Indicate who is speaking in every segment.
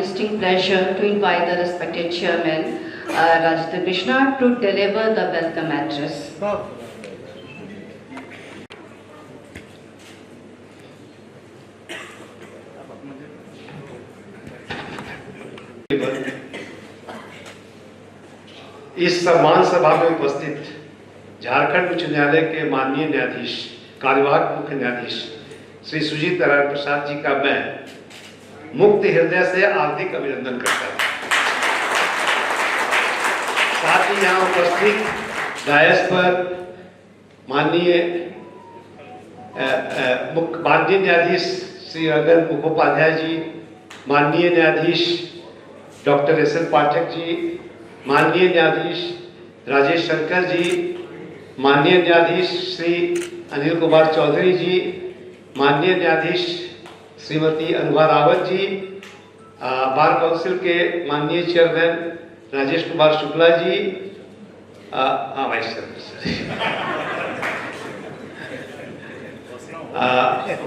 Speaker 1: distinct pleasure to invite the respected chairman, Rajendra Krishna, to deliver the welcome address.
Speaker 2: इस सम्मान सभा में उपस्थित झारखंड उच्च न्यायालय के माननीय न्यायाधीश, कार्यवाहक मुख्य न्यायाधीश श्री सुजीत नारायण प्रसाद जी का मैं मुक्त हृदय से हार्दिक अभिनंदन करता हूँ। साथ ही यहाँ उपस्थित डायस पर माननीय न्यायाधीश श्री रंजन मुखोपाध्याय जी, माननीय न्यायाधीश डॉक्टर एस.एल. पाठक जी, माननीय न्यायाधीश राजेश शंकर जी, माननीय न्यायाधीश श्री अनिल कुमार चौधरी जी, माननीय न्यायाधीश श्रीमती अनुभा रावत जी, बार काउंसिल के माननीय chairman Rajesh Kumar Shukla ji, vice chairman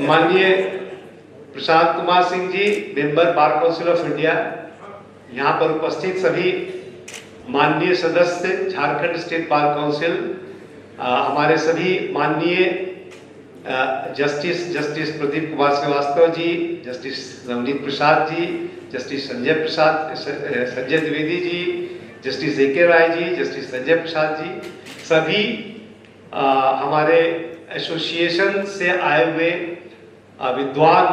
Speaker 2: माननीय Prashant Kumar Singh ji, member bar council of India, यहाँ पर उपस्थित सभी माननीय सदस्य झारखंड स्टेट बार काउंसिल, हमारे सभी माननीय justice Pradeep Kumar Srivastava ji, justice Navneet Prasad ji, justice Sanjay Dwivedi ji, justice A K. Rai ji, justice Sanjay Prasad ji, सभी हमारे एसोसिएशन से आए हुए विद्वान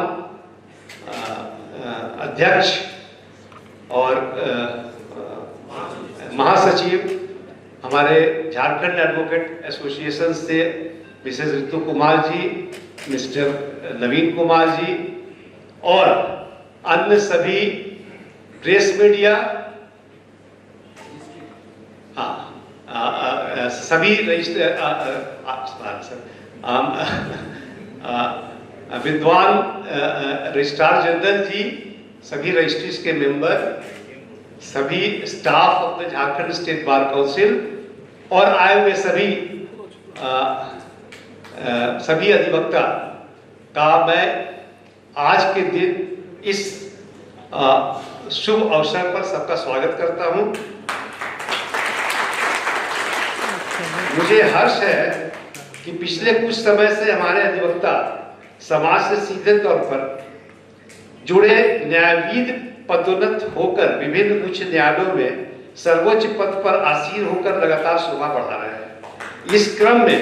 Speaker 2: अध्यक्ष और महासचिव, हमारे झारखंड एडवोकेट एसोसिएशन से मिसेस ऋतु कुमार जी, मिस्टर नवीन कुमार जी और अन्य सभी प्रेस मीडिया, सभी विद्वान रजिस्ट्रार जनरल जी, सभी रजिस्ट्रीज के मेंबर, सभी staff of the Jharkhand state bar council और आए हुए सभी अधिवक्ता का मैं आज के दिन इस शुभ अवसर पर सबका स्वागत करता हूं। मुझे हर्ष है कि पिछले कुछ समय से हमारे अधिवक्ता समाज से सीधे तौर पर जुड़े न्यायविद पदोन्नत होकर विभिन्न उच्च न्यायालयों में सर्वोच्च पद पर आसीन होकर लगातार शोभा बढ़ा रहे हैं। इस क्रम में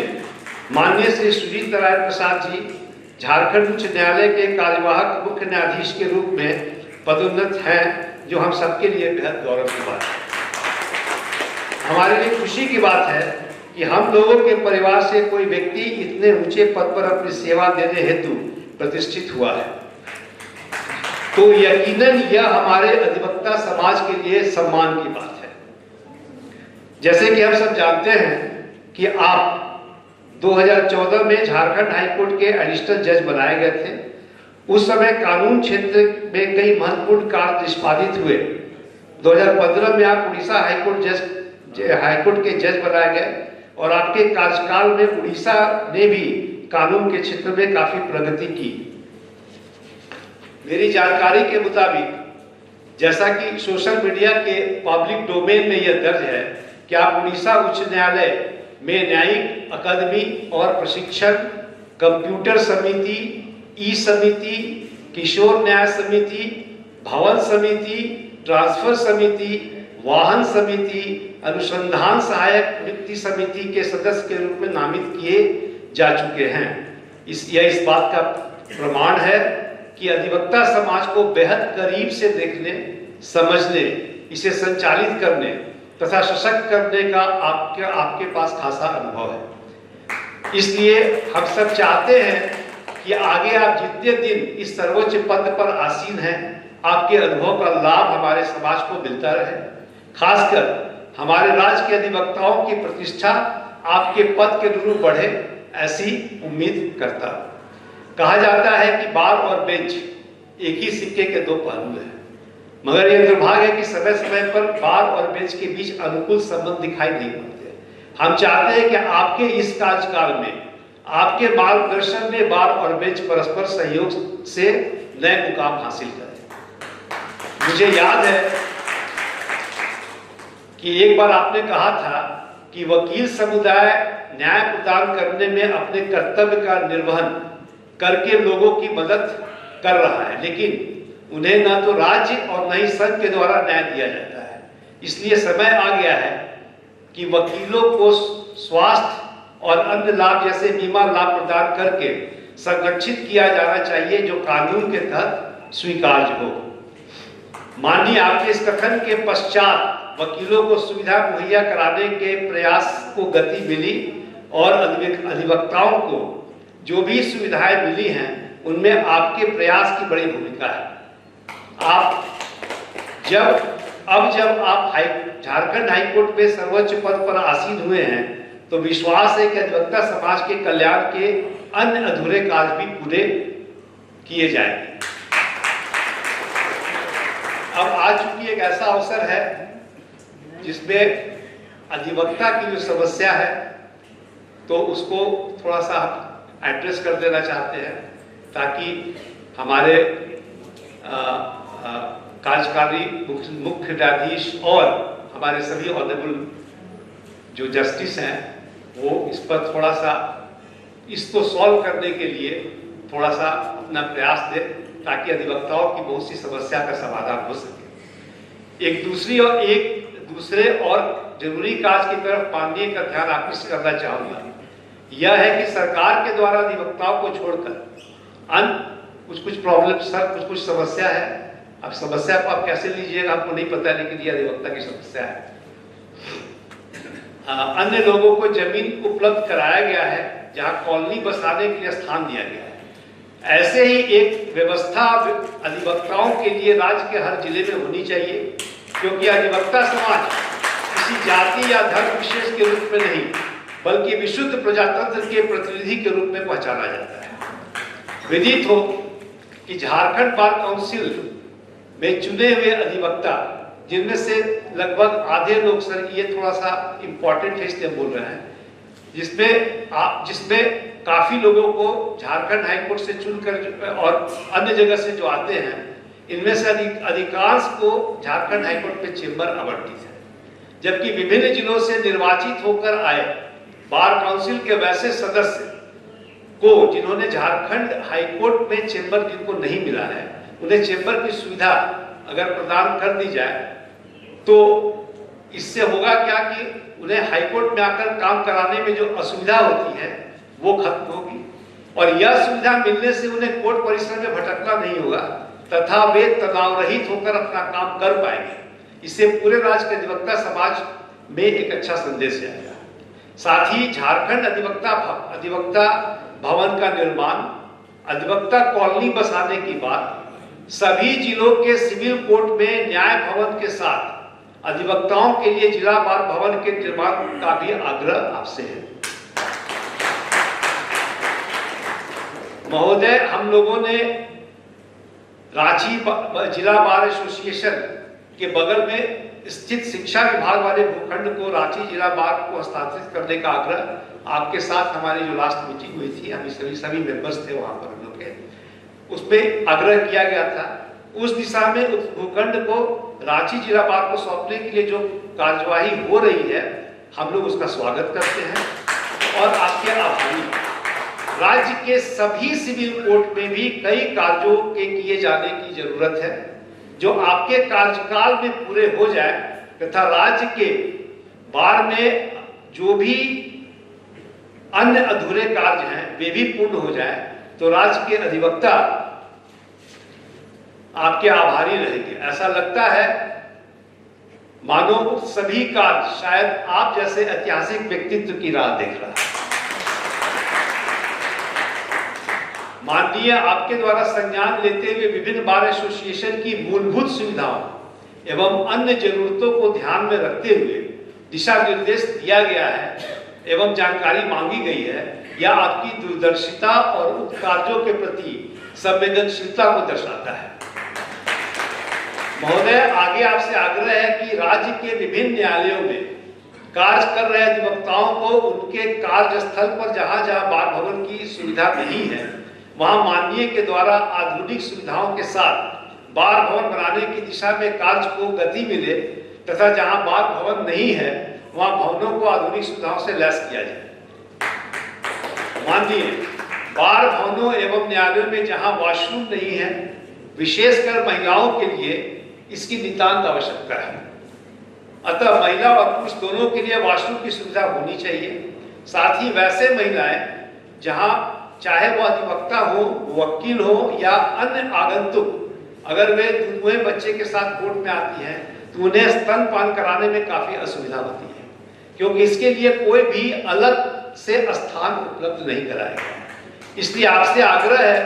Speaker 2: माननीय श्री सुजीत नारायण प्रसाद जी झारखंड उच्च न्यायालय के कार्यवाहक मुख्य न्यायाधीश के रूप में पदोन्नत हैं, जो हम सबके लिए बेहद गौरव की बात है। हमारे लिए खुशी की बात है कि हम लोगों के परिवार से कोई व्यक्ति इतने ऊंचे पद पर अपनी सेवा देने हेतु प्रतिष्ठित हुआ है, तो यकीनन यह हमारे अधिवक्ता समाज के लिए सम्मान की बात है। जैसे कि हम सब जानते हैं कि आप 2014 में झारखंड हाईकोर्ट के एडिशनल जज बनाए गए थे। उस समय कानून क्षेत्र में कई महत्वपूर्ण कार्य निष्पादित हुए। 2015 में आप उड़ीसा हाईकोर्ट के जज बनाए गए और आपके कार्यकाल में उड़ीसा ने भी कानून के क्षेत्र में काफी प्रगति की। मेरी जानकारी के मुताबिक, जैसा कि सोशल मीडिया के पब्लिक डोमेन में यह दर्ज है कि आप उड़ीसा उच्च न्यायालय में न्यायिक अकादमी और प्रशिक्षण, कंप्यूटर समिति, ई समिति, किशोर न्याय समिति, भवन समिति, ट्रांसफर समिति, वाहन समिति, अनुसंधान सहायक नियुक्ति समिति के सदस्य के रूप में नामित किए जा चुके हैं। यह इस बात का प्रमाण है कि अधिवक्ता समाज को बेहद करीब से देखने, समझने, इसे संचालित करने तथा सशक्त करने का आपके पास खासा अनुभव है। इसलिए हम सब चाहते हैं कि आगे आप जितने दिन इस सर्वोच्च पद पर आसीन हैं, आपके अनुभव का लाभ हमारे समाज को मिलता रहे। खासकर हमारे राज्य के अधिवक्ताओं की प्रतिष्ठा आपके पद के अनुरूप बढ़े, ऐसी उम्मीद करता हूं। कहा जाता है कि बार और बेंच एक ही सिक्के के दो पहलू हैं, मगर यह दुर्भाग्य है कि समय समय पर बार और बेंच के बीच अनुकूल संबंध दिखाई नहीं पड़ते। हम चाहते हैं कि आपके इस कार्यकाल में, आपके मार्गदर्शन में बार और बेंच परस्पर सहयोग से नए मुकाम हासिल करें। मुझे याद है कि एक बार आपने कहा था कि वकील समुदाय न्याय प्रदान करने में अपने कर्तव्य का निर्वहन करके लोगों की मदद कर रहा है, लेकिन उन्हें न तो राज्य और न ही संघ के द्वारा न्याय दिया जाता है। इसलिए समय आ गया है कि वकीलों को स्वास्थ्य और अन्य लाभ जैसे बीमा लाभ प्रदान करके संरक्षित किया जाना चाहिए, जो कानून के तहत स्वीकार्य हो। माननीय, आपके इस कथन के पश्चात वकीलों को सुविधा मुहैया कराने के प्रयास को गति मिली और अधिवक्ताओं को जो भी सुविधाएं मिली हैं उनमें आपके प्रयास की बड़ी भूमिका है। जब आप झारखंड हाईकोर्ट में सर्वोच्च पद पर आसीन हुए हैं तो विश्वास है कि अधिवक्ता समाज के कल्याण के अन्य अधूरे कार्य भी पूरे किए जाएंगे। अब आज चूंकि एक ऐसा अवसर है जिसमें अधिवक्ता की जो समस्या है तो उसको थोड़ा सा एड्रेस कर देना चाहते हैं, ताकि हमारे कार्यकारी मुख्य न्यायाधीश और हमारे सभी ऑनरेबल जो जस्टिस हैं वो इस पर थोड़ा सा इसको सॉल्व करने के लिए थोड़ा सा अपना प्रयास दें, ताकि अधिवक्ताओं की बहुत सी समस्या का समाधान हो सके। एक दूसरे और जरूरी कार्य की तरफ माननीय का ध्यान आकृष्ट करना चाहूंगा। यह है कि सरकार के द्वारा अधिवक्ताओं को छोड़कर अन्य कुछ प्रॉब्लम, सर कुछ समस्या है। अब समस्या को आप कैसे लीजिएगा आपको नहीं पता है, लेकिन यह अधिवक्ता की समस्या है। अन्य लोगों को जमीन उपलब्ध कराया गया है जहां कॉलोनी बसाने के लिए स्थान दिया गया है। ऐसे ही एक व्यवस्था अधिवक्ताओं के लिए राज्य के हर जिले में होनी चाहिए, क्योंकि अधिवक्ता समाज किसी जाति या धर्म विशेष के रूप में नहीं बल्कि विशुद्ध प्रजातंत्र के प्रतिनिधि के रूप में पहचाना जाता है। विदित हो कि झारखंड बार काउंसिल में चुने हुए अधिवक्ता, जिनमें से लगभग आधे लोग, सर ये थोड़ा सा इंपॉर्टेंट है इसलिए बोल रहे हैं, जिसमें काफी लोगों को झारखंड हाईकोर्ट से चुनकर और अन्य जगह से जो आते हैं, इनमें से अधिकांश को झारखंड हाईकोर्ट में चेंबर आवंटित है, जबकि विभिन्न जिलों से निर्वाचित होकर आए बार काउंसिल के वैसे सदस्य को जिन्होंने झारखंड हाईकोर्ट में चेंबर जिनको नहीं मिला है, उन्हें चेंबर की सुविधा अगर प्रदान कर दी जाए तो इससे होगा क्या कि उन्हें हाईकोर्ट में आकर काम कराने में जो असुविधा होती है वो खत्म होगी, और यह सुविधा मिलने से उन्हें कोर्ट परिसर में भटकना नहीं होगा तथा वे तनाव रहित होकर अपना काम कर पाएंगे। इससे पूरे राज्य के अधिवक्ता समाज में एक अच्छा संदेश आएगा। साथ ही झारखंड अधिवक्ता भवन का निर्माण, अधिवक्ता कॉलोनी बसाने की बात, सभी जिलों के सिविल कोर्ट में न्याय भवन के साथ अधिवक्ताओं के लिए जिला बार भवन के निर्माण का भी आग्रह आपसे है। महोदय, हम लोगों ने रांची जिला बार एसोसिएशन के बगल में स्थित शिक्षा विभाग वाले भूखंड को रांची जिला बार को हस्तांतरित करने का आग्रह आपके साथ हमारी जो लास्ट मीटिंग हुई थी, हम सभी मेंबर्स थे वहां पर, हम लोग के उसमें आग्रह किया गया था। उस दिशा में उस भूखंड को रांची जिला बार को सौंपने के लिए जो कार्यवाही हो रही है, हम लोग उसका स्वागत करते हैं और आपके आभारी। राज्य के सभी सिविल कोर्ट में भी कई कार्यों के किए जाने की जरूरत है जो आपके कार्यकाल में पूरे हो जाए तथा राज्य के बार में जो भी अन्य अधूरे कार्य हैं वे भी पूर्ण हो जाए तो राज्य के अधिवक्ता आपके आभारी रहेंगे। ऐसा लगता है मानो सभी कार्य शायद आप जैसे ऐतिहासिक व्यक्तित्व की राह देख रहा है। माननीय, आपके द्वारा संज्ञान लेते हुए विभिन्न बार एसोसिएशन की मूलभूत सुविधाओं एवं अन्य जरूरतों को ध्यान में रखते हुए दिशा निर्देश दिया गया है एवं जानकारी मांगी गई है। यह आपकी दूरदर्शिता और उत्कार्यों के प्रति संवेदनशीलता को दर्शाता है। महोदय, आगे आपसे आग्रह है कि राज्य के विभिन्न न्यायालयों में कार्य कर रहे अधिवक्ताओं को उनके कार्यस्थल पर जहां जहां बार भवन की सुविधा नहीं है वहां माननीय के द्वारा आधुनिक सुविधाओं के साथ बार भवन बनाने की दिशा में कार्य को गति मिले तथा जहां बार भवन नहीं है वहां भवनों को आधुनिक सुविधाओं से लैस किया जाए। माननीय, बार भवनों एवं न्यायालयों में जहां वॉशरूम नहीं है, विशेषकर महिलाओं के लिए इसकी नितांत आवश्यकता है। अतः महिला और पुरुष दोनों के लिए वॉशरूम की सुविधा होनी चाहिए। साथ ही वैसे महिलाएं जहां चाहे वह अधिवक्ता हो, वकील हो या अन्य आगंतुक, अगर वे दुधुए बच्चे के साथ कोर्ट में आती हैं तो उन्हें स्तनपान कराने में काफी असुविधा होती है, क्योंकि इसके लिए कोई भी अलग से स्थान उपलब्ध नहीं कराएगा। इसलिए आपसे आग्रह है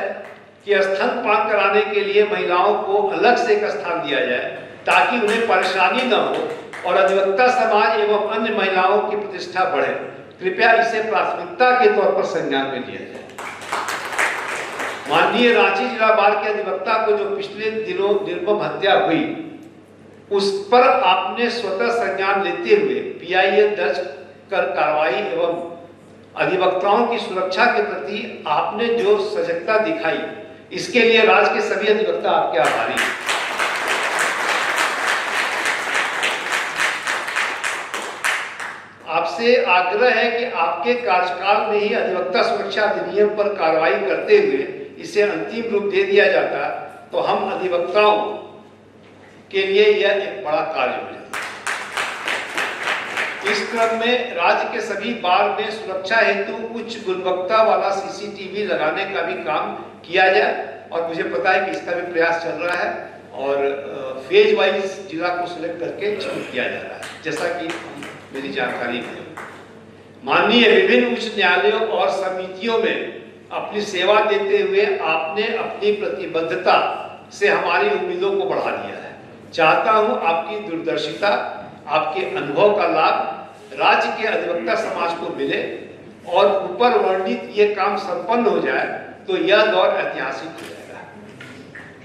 Speaker 2: कि स्तनपान कराने के लिए महिलाओं को अलग से एक स्थान दिया जाए ताकि उन्हें परेशानी न हो और अधिवक्ता समाज एवं अन्य महिलाओं की प्रतिष्ठा बढ़े। कृपया इसे प्राथमिकता के तौर पर संज्ञान में लिया जाए। माननीय, रांची जिला बार के अधिवक्ता को जो पिछले दिनों निर्मम हत्या हुई उस पर आपने स्वतः संज्ञान लेते हुए PIL दर्ज कर कार्रवाई एवं अधिवक्ताओं की सुरक्षा के प्रति आपने जो सजगता दिखाई, इसके लिए राज्य के सभी अधिवक्ता आपके आभारी हैं। आपसे आग्रह है कि आपके कार्यकाल में ही अधिवक्ता सुरक्षा अधिनियम पर कार्रवाई करते हुए इसे अंतिम रूप दे दिया जाता तो हम अधिवक्ताओं के लिए यह एक बड़ा कार्य हो जाता। इस क्रम में राज्य के सभी बार में सुरक्षा हेतु उच्च गुणवत्ता वाला CCTV लगाने का भी काम किया जाए और मुझे पता है कि इसका भी प्रयास चल रहा है और फेज वाइज जिला को सिलेक्ट करके शुरू किया जा रहा है, जैसा कि मेरी जानकारी में। माननीय, विभिन्न उच्च न्यायालयों और समितियों में अपनी सेवा देते हुए आपने अपनी प्रतिबद्धता से हमारी उम्मीदों को बढ़ा दिया है। चाहता हूं आपकी दूरदर्शिता, आपके अनुभव का लाभ राज्य के अधिवक्ता समाज को मिले और ऊपर वर्णित ये काम संपन्न हो जाए तो यह दौर ऐतिहासिक हो जाएगा।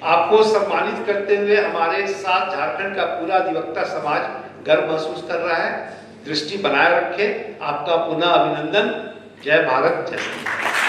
Speaker 2: आपको सम्मानित करते हुए हमारे साथ झारखंड का पूरा अधिवक्ता समाज गर्व महसूस कर रहा है। दृष्टि बनाए रखे। आपका पुनः अभिनंदन। जय भारत, जय संविधान।